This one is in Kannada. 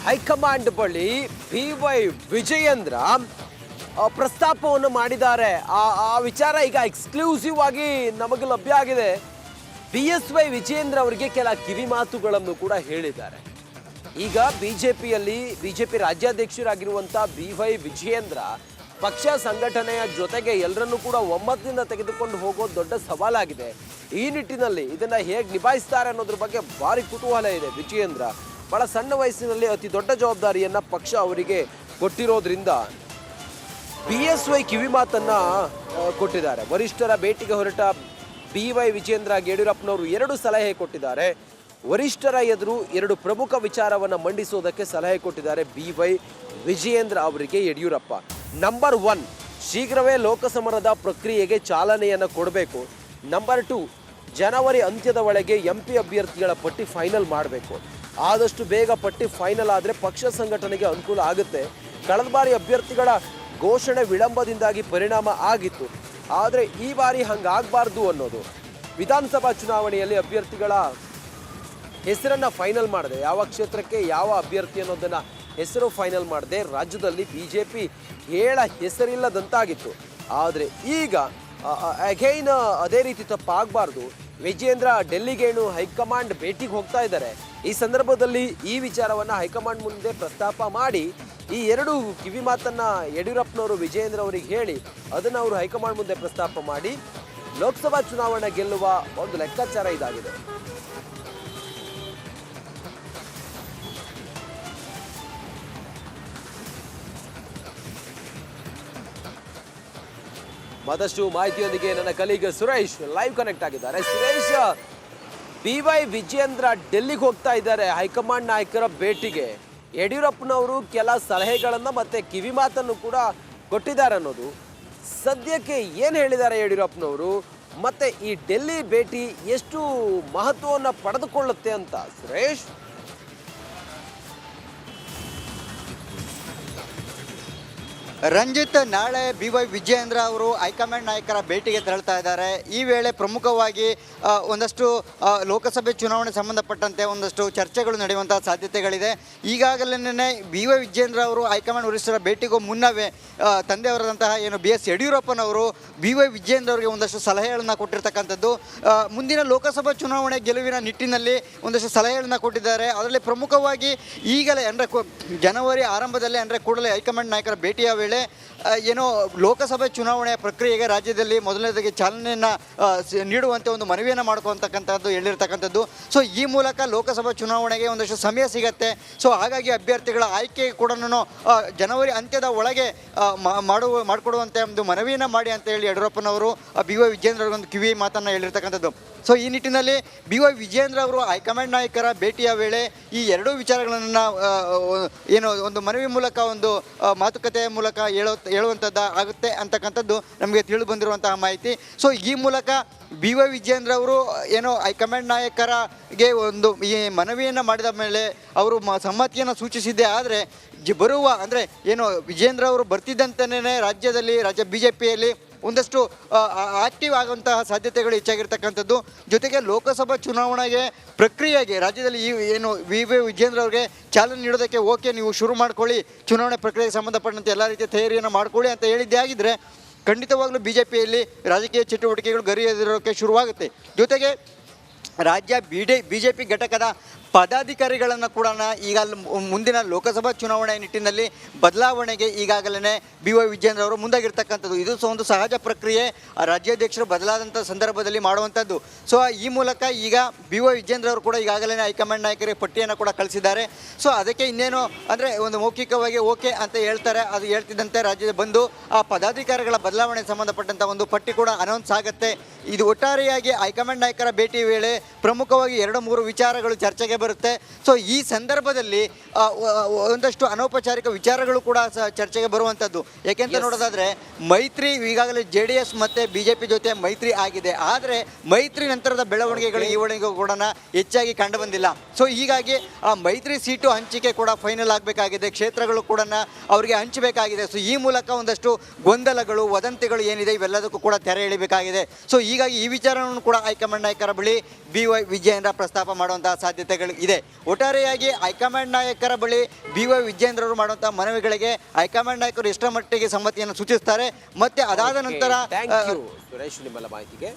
ಹೈಕಮಾಂಡ್ ಬಳಿ BY ವಿಜಯೇಂದ್ರ ಪ್ರಸ್ತಾಪವನ್ನು ಮಾಡಿದ್ದಾರೆ. ಆ ವಿಚಾರ ಈಗ ಎಕ್ಸ್ಕ್ಲೂಸಿವ್ ಆಗಿ ನಮಗೆ ಲಭ್ಯ ಆಗಿದೆ. BSY ವಿಜಯೇಂದ್ರ ಅವರಿಗೆ ಕೆಲ ಕಿವಿ ಮಾತುಗಳನ್ನು ಕೂಡ ಹೇಳಿದ್ದಾರೆ. ಈಗ ಬಿಜೆಪಿ ರಾಜ್ಯಾಧ್ಯಕ್ಷರಾಗಿರುವಂಥ BY ವಿಜಯೇಂದ್ರ ಪಕ್ಷ ಸಂಘಟನೆಯ ಜೊತೆಗೆ ಎಲ್ಲರನ್ನೂ ಕೂಡ ಒಮ್ಮತದಿಂದ ತೆಗೆದುಕೊಂಡು ಹೋಗೋದು ದೊಡ್ಡ ಸವಾಲಾಗಿದೆ. ಈ ನಿಟ್ಟಿನಲ್ಲಿ ಇದನ್ನ ಹೇಗೆ ನಿಭಾಯಿಸ್ತಾರೆ ಅನ್ನೋದ್ರ ಬಗ್ಗೆ ಭಾರಿ ಕುತೂಹಲ ಇದೆ. ವಿಜಯೇಂದ್ರ ಬಹಳ ಸಣ್ಣ ವಯಸ್ಸಿನಲ್ಲಿ ಅತಿ ದೊಡ್ಡ ಜವಾಬ್ದಾರಿಯನ್ನ ಪಕ್ಷ ಅವರಿಗೆ ಕೊಟ್ಟಿರೋದ್ರಿಂದ BSY ಕಿವಿ ಮಾತನ್ನ ಕೊಟ್ಟಿದ್ದಾರೆ. ವರಿಷ್ಠರ ಭೇಟಿಗೆ ಹೊರಟ BY ವಿಜಯೇಂದ್ರ ಯಡಿಯೂರಪ್ಪನವರು 2 ಸಲಹೆ ಕೊಟ್ಟಿದ್ದಾರೆ. ವರಿಷ್ಠರ ಎದುರು 2 ಪ್ರಮುಖ ವಿಚಾರವನ್ನು ಮಂಡಿಸೋದಕ್ಕೆ ಸಲಹೆ ಕೊಟ್ಟಿದ್ದಾರೆ BY ವಿಜಯೇಂದ್ರ ಅವರಿಗೆ ಯಡಿಯೂರಪ್ಪ. ನಂಬರ್ 1, ಶೀಘ್ರವೇ ಲೋಕಸಮರದ ಪ್ರಕ್ರಿಯೆಗೆ ಚಾಲನೆಯನ್ನು ಕೊಡಬೇಕು. ನಂಬರ್ 2, ಜನವರಿ ಅಂತ್ಯದ ಒಳಗೆ MP ಅಭ್ಯರ್ಥಿಗಳ ಪಟ್ಟಿ ಫೈನಲ್ ಮಾಡಬೇಕು. ಆದಷ್ಟು ಬೇಗ ಪಟ್ಟಿ ಫೈನಲ್ ಆದರೆ ಪಕ್ಷ ಸಂಘಟನೆಗೆ ಅನುಕೂಲ ಆಗುತ್ತೆ. ಕಳೆದ ಬಾರಿ ಅಭ್ಯರ್ಥಿಗಳ ಘೋಷಣೆ ವಿಳಂಬದಿಂದಾಗಿ ಪರಿಣಾಮ ಆಗಿತ್ತು. ಆದರೆ ಈ ಬಾರಿ ಹಂಗಾಗಬಾರ್ದು ಅನ್ನೋದು. ವಿಧಾನಸಭಾ ಚುನಾವಣೆಯಲ್ಲಿ ಅಭ್ಯರ್ಥಿಗಳ ಹೆಸರನ್ನು ಫೈನಲ್ ಮಾಡಿದೆ, ಯಾವ ಕ್ಷೇತ್ರಕ್ಕೆ ಯಾವ ಅಭ್ಯರ್ಥಿ ಅನ್ನೋದನ್ನು ಹೆಸರು ಫೈನಲ್ ಮಾಡದೆ ರಾಜ್ಯದಲ್ಲಿ BJP ಹೇಳ ಹೆಸರಿಲ್ಲದಂತಾಗಿತ್ತು. ಆದರೆ ಈಗ ಅಗೈನ್ ಅದೇ ರೀತಿ ತಪ್ಪಾಗಬಾರ್ದು. ವಿಜಯೇಂದ್ರ ಡೆಲ್ಲಿಗೇನು ಹೈಕಮಾಂಡ್ ಭೇಟಿಗೆ ಹೋಗ್ತಾ ಇದ್ದಾರೆ. ಈ ಸಂದರ್ಭದಲ್ಲಿ ಈ ವಿಚಾರವನ್ನು ಹೈಕಮಾಂಡ್ ಮುಂದೆ ಪ್ರಸ್ತಾಪ ಮಾಡಿ ಈ 2 ಕಿವಿ ಮಾತನ್ನು ಯಡಿಯೂರಪ್ಪನವರು ವಿಜಯೇಂದ್ರ ಅವರಿಗೆ ಹೇಳಿ ಅದನ್ನು ಅವರು ಹೈಕಮಾಂಡ್ ಮುಂದೆ ಪ್ರಸ್ತಾಪ ಮಾಡಿ ಲೋಕಸಭಾ ಚುನಾವಣೆ ಗೆಲ್ಲುವ ಒಂದು ಲೆಕ್ಕಾಚಾರ ಇದಾಗಿದೆ. ಮತ್ತಷ್ಟು ಮಾಹಿತಿಯೊಂದಿಗೆ ನನ್ನ ಕಲೀಗ ಸುರೇಶ್ ಲೈವ್ ಕನೆಕ್ಟ್ ಆಗಿದ್ದಾರೆ. ಸುರೇಶ್, BY ವಿಜಯೇಂದ್ರ ಡೆಲ್ಲಿಗೆ ಹೋಗ್ತಾ ಇದ್ದಾರೆ ಹೈಕಮಾಂಡ್ ನಾಯಕರ ಭೇಟಿಗೆ. ಯಡಿಯೂರಪ್ಪನವರು ಕೆಲ ಸಲಹೆಗಳನ್ನು ಮತ್ತೆ ಕಿವಿ ಮಾತನ್ನು ಕೂಡ ಕೊಟ್ಟಿದ್ದಾರೆ ಅನ್ನೋದು. ಸದ್ಯಕ್ಕೆ ಏನು ಹೇಳಿದ್ದಾರೆ ಯಡಿಯೂರಪ್ಪನವರು, ಮತ್ತೆ ಈ ಡೆಲ್ಲಿ ಭೇಟಿ ಎಷ್ಟು ಮಹತ್ವವನ್ನು ಪಡೆದುಕೊಳ್ಳುತ್ತೆ ಅಂತ ಸುರೇಶ್? ರಂಜಿತ್, ನಾಳೆ BY ವಿಜಯೇಂದ್ರ ಅವರು ಹೈಕಮಾಂಡ್ ನಾಯಕರ ಭೇಟಿಗೆ ತೆರಳ್ತಾ ಇದ್ದಾರೆ. ಈ ವೇಳೆ ಪ್ರಮುಖವಾಗಿ ಒಂದಷ್ಟು ಲೋಕಸಭೆ ಚುನಾವಣೆ ಸಂಬಂಧಪಟ್ಟಂತೆ ಒಂದಷ್ಟು ಚರ್ಚೆಗಳು ನಡೆಯುವಂಥ ಸಾಧ್ಯತೆಗಳಿದೆ. ಈಗಾಗಲೇ BY ವಿಜಯೇಂದ್ರ ಅವರು ಹೈಕಮಾಂಡ್ ವರಿಷ್ಠರ ಭೇಟಿಗೂ ಮುನ್ನವೇ ತಂದೆಯವರಾದಂತಹ BS ಯಡಿಯೂರಪ್ಪನವರು BY ವಿಜಯೇಂದ್ರ ಅವರಿಗೆ ಒಂದಷ್ಟು ಸಲಹೆಗಳನ್ನು ಕೊಟ್ಟಿರ್ತಕ್ಕಂಥದ್ದು. ಮುಂದಿನ ಲೋಕಸಭಾ ಚುನಾವಣೆ ಗೆಲುವಿನ ನಿಟ್ಟಿನಲ್ಲಿ ಒಂದಷ್ಟು ಸಲಹೆಗಳನ್ನು ಕೊಟ್ಟಿದ್ದಾರೆ. ಅದರಲ್ಲಿ ಪ್ರಮುಖವಾಗಿ ಈಗಲೇ ಅಂದರೆ ಜನವರಿ ಆರಂಭದಲ್ಲಿ ಅಂದರೆ ಕೂಡಲೇ ಹೈಕಮಾಂಡ್ ನಾಯಕರ ಭೇಟಿಯ ವೇಳೆ ಲೋಕಸಭೆ ಚುನಾವಣೆಯ ಪ್ರಕ್ರಿಯೆಗೆ ರಾಜ್ಯದಲ್ಲಿ ಮೊದಲನೇದಾಗಿ ಚಾಲನೆಯನ್ನು ನೀಡುವಂತೆ ಒಂದು ಮನವಿಯನ್ನು ಮಾಡ್ಕೊತಕ್ಕಂಥದ್ದು ಹೇಳಿರ್ತಕ್ಕಂಥದ್ದು. ಸೊ ಈ ಮೂಲಕ ಲೋಕಸಭಾ ಚುನಾವಣೆಗೆ ಒಂದಷ್ಟು ಸಮಯ ಸಿಗತ್ತೆ. ಸೊ ಹಾಗಾಗಿ ಅಭ್ಯರ್ಥಿಗಳ ಆಯ್ಕೆ ಕೂಡ ಜನವರಿ ಅಂತ್ಯದ ಒಳಗೆ ಮಾಡಿಕೊಡುವಂತೆ ಒಂದು ಮನವಿಯನ್ನು ಮಾಡಿ ಅಂತ ಹೇಳಿ ಯಡಿಯೂರಪ್ಪನವರು BY ವಿಜಯೇಂದ್ರ ಅವರಿಗೊಂದು ಕಿವಿ ಮಾತನ್ನು ಹೇಳಿರ್ತಕ್ಕಂಥದ್ದು. ಸೊ ಈ ನಿಟ್ಟಿನಲ್ಲಿ BY ವಿಜಯೇಂದ್ರ ಅವರು ಹೈಕಮಾಂಡ್ ನಾಯಕರ ಭೇಟಿಯ ವೇಳೆ ಈ 2 ವಿಚಾರಗಳನ್ನು ಒಂದು ಮನವಿ ಮೂಲಕ ಒಂದು ಮಾತುಕತೆಯ ಮೂಲಕ ಹೇಳುವಂಥದ್ದು ಆಗುತ್ತೆ ಅಂತಕ್ಕಂಥದ್ದು ನಮಗೆ ತಿಳಿದು ಬಂದಿರುವಂತಹ ಮಾಹಿತಿ. ಸೊ ಈ ಮೂಲಕ BY ವಿಜಯೇಂದ್ರ ಅವರು ಹೈಕಮಾಂಡ್ ನಾಯಕರಿಗೆ ಒಂದು ಈ ಮನವಿಯನ್ನು ಮಾಡಿದ ಮೇಲೆ ಅವರು ಸಮ್ಮತಿಯನ್ನು ಸೂಚಿಸಿದ್ದೆ. ಆದರೆ ಬರುವ ಅಂದರೆ ವಿಜಯೇಂದ್ರ ಅವರು ಬರ್ತಿದ್ದಂತೆಯೇ ರಾಜ್ಯ BJPಯಲ್ಲಿ ಒಂದಷ್ಟು ಆಕ್ಟಿವ್ ಆಗುವಂತಹ ಸಾಧ್ಯತೆಗಳು ಹೆಚ್ಚಾಗಿರ್ತಕ್ಕಂಥದ್ದು. ಜೊತೆಗೆ ಲೋಕಸಭಾ ಚುನಾವಣೆಗೆ ಪ್ರಕ್ರಿಯೆಗೆ ರಾಜ್ಯದಲ್ಲಿ BY ವಿಜಯೇಂದ್ರ ಅವರಿಗೆ ಚಾಲನೆ ನೀಡೋದಕ್ಕೆ ಓಕೆ, ನೀವು ಶುರು ಮಾಡ್ಕೊಳ್ಳಿ, ಚುನಾವಣೆ ಪ್ರಕ್ರಿಯೆಗೆ ಸಂಬಂಧಪಟ್ಟಂತೆ ಎಲ್ಲ ರೀತಿಯ ತಯಾರಿಯನ್ನು ಮಾಡ್ಕೊಳ್ಳಿ ಅಂತ ಹೇಳಿದ್ದೇ ಆಗಿದ್ದರೆ ಖಂಡಿತವಾಗ್ಲೂ BJPಯಲ್ಲಿ ರಾಜಕೀಯ ಚಟುವಟಿಕೆಗಳು ಗರಿಯದಿರೋಕ್ಕೆ ಶುರುವಾಗುತ್ತೆ. ಜೊತೆಗೆ ರಾಜ್ಯ BJP ಘಟಕದ ಪದಾಧಿಕಾರಿಗಳನ್ನು ಕೂಡ ಈಗ ಮುಂದಿನ ಲೋಕಸಭಾ ಚುನಾವಣೆ ನಿಟ್ಟಿನಲ್ಲಿ ಬದಲಾವಣೆಗೆ ಈಗಾಗಲೇ BY ವಿಜಯೇಂದ್ರ ಅವರು ಮುಂದಾಗಿರ್ತಕ್ಕಂಥದ್ದು. ಇದು ಸಹ ಒಂದು ಸಹಜ ಪ್ರಕ್ರಿಯೆ, ರಾಜ್ಯಾಧ್ಯಕ್ಷರು ಬದಲಾದಂಥ ಸಂದರ್ಭದಲ್ಲಿ ಮಾಡುವಂಥದ್ದು. ಸೊ ಈ ಮೂಲಕ ಈಗ BY ವಿಜಯೇಂದ್ರ ಅವರು ಕೂಡ ಈಗಾಗಲೇ ಹೈಕಮಾಂಡ್ ನಾಯಕರಿಗೆ ಪಟ್ಟಿಯನ್ನು ಕೂಡ ಕಳಿಸಿದ್ದಾರೆ. ಸೊ ಅದಕ್ಕೆ ಇನ್ನೇನು ಅಂದರೆ ಒಂದು ಮೌಖಿಕವಾಗಿ ಓಕೆ ಅಂತ ಹೇಳ್ತಾರೆ. ಅದು ಹೇಳ್ತಿದ್ದಂತೆ ರಾಜ್ಯದ ಬಂದು ಆ ಪದಾಧಿಕಾರಿಗಳ ಬದಲಾವಣೆ ಸಂಬಂಧಪಟ್ಟಂಥ ಒಂದು ಪಟ್ಟಿ ಕೂಡ ಅನೌನ್ಸ್ ಆಗುತ್ತೆ. ಇದು ಒಟ್ಟಾರೆಯಾಗಿ ಹೈಕಮಾಂಡ್ ನಾಯಕರ ಭೇಟಿ ವೇಳೆ ಪ್ರಮುಖವಾಗಿ 2-3 ವಿಚಾರಗಳು ಚರ್ಚೆಗೆ ಬರುತ್ತೆ. ಸೊ ಈ ಸಂದರ್ಭದಲ್ಲಿ ಒಂದಷ್ಟು ಅನೌಪಚಾರಿಕ ವಿಚಾರಗಳು ಕೂಡ ಚರ್ಚೆಗೆ ಬರುವಂಥದ್ದು. ಯಾಕೆಂತ ನೋಡೋದಾದರೆ ಮೈತ್ರಿ ಈಗಾಗಲೇ JDS ಮತ್ತು BJP ಜೊತೆ ಮೈತ್ರಿ ಆಗಿದೆ. ಆದರೆ ಮೈತ್ರಿ ನಂತರದ ಬೆಳವಣಿಗೆಗಳು ಈವರೆಗೂ ಕೂಡ ಹೆಚ್ಚಾಗಿ ಕಂಡು ಬಂದಿಲ್ಲ. ಸೊ ಹೀಗಾಗಿ ಆ ಮೈತ್ರಿ ಸೀಟು ಹಂಚಿಕೆ ಕೂಡ ಫೈನಲ್ ಆಗಬೇಕಾಗಿದೆ, ಕ್ಷೇತ್ರಗಳು ಕೂಡ ಅವರಿಗೆ ಹಂಚಬೇಕಾಗಿದೆ. ಸೊ ಈ ಮೂಲಕ ಒಂದಷ್ಟು ಗೊಂದಲಗಳು, ವದಂತಿಗಳು ಏನಿದೆ ಇವೆಲ್ಲದಕ್ಕೂ ಕೂಡ ತೆರೆ ಎಳಿಬೇಕಾಗಿದೆ. ಸೊ ಈಗ ಹೀಗಾಗಿ ಈ ವಿಚಾರವನ್ನು ಕೂಡ ಹೈಕಮಾಂಡ್ ನಾಯಕರ ಬಳಿ BY ವಿಜಯೇಂದ್ರ ಪ್ರಸ್ತಾಪ ಮಾಡುವಂತಹ ಸಾಧ್ಯತೆಗಳು ಇದೆ. ಒಟ್ಟಾರೆಯಾಗಿ ಹೈಕಮಾಂಡ್ ನಾಯಕರ ಬಳಿ BY ವಿಜಯೇಂದ್ರ ಅವರು ಮಾಡುವಂತಹ ಮನವಿಗಳಿಗೆ ಹೈಕಮಾಂಡ್ ನಾಯಕರು ಎಷ್ಟರ ಮಟ್ಟಿಗೆ ಸಮ್ಮತಿಯನ್ನು ಸೂಚಿಸ್ತಾರೆ ಮತ್ತೆ ಅದಾದ ನಂತರ ಥ್ಯಾಂಕ್ ಯು ಸುರೇಶ್ ನಿಮ್ಮೆಲ್ಲ ಮಾಹಿತಿಗೆ.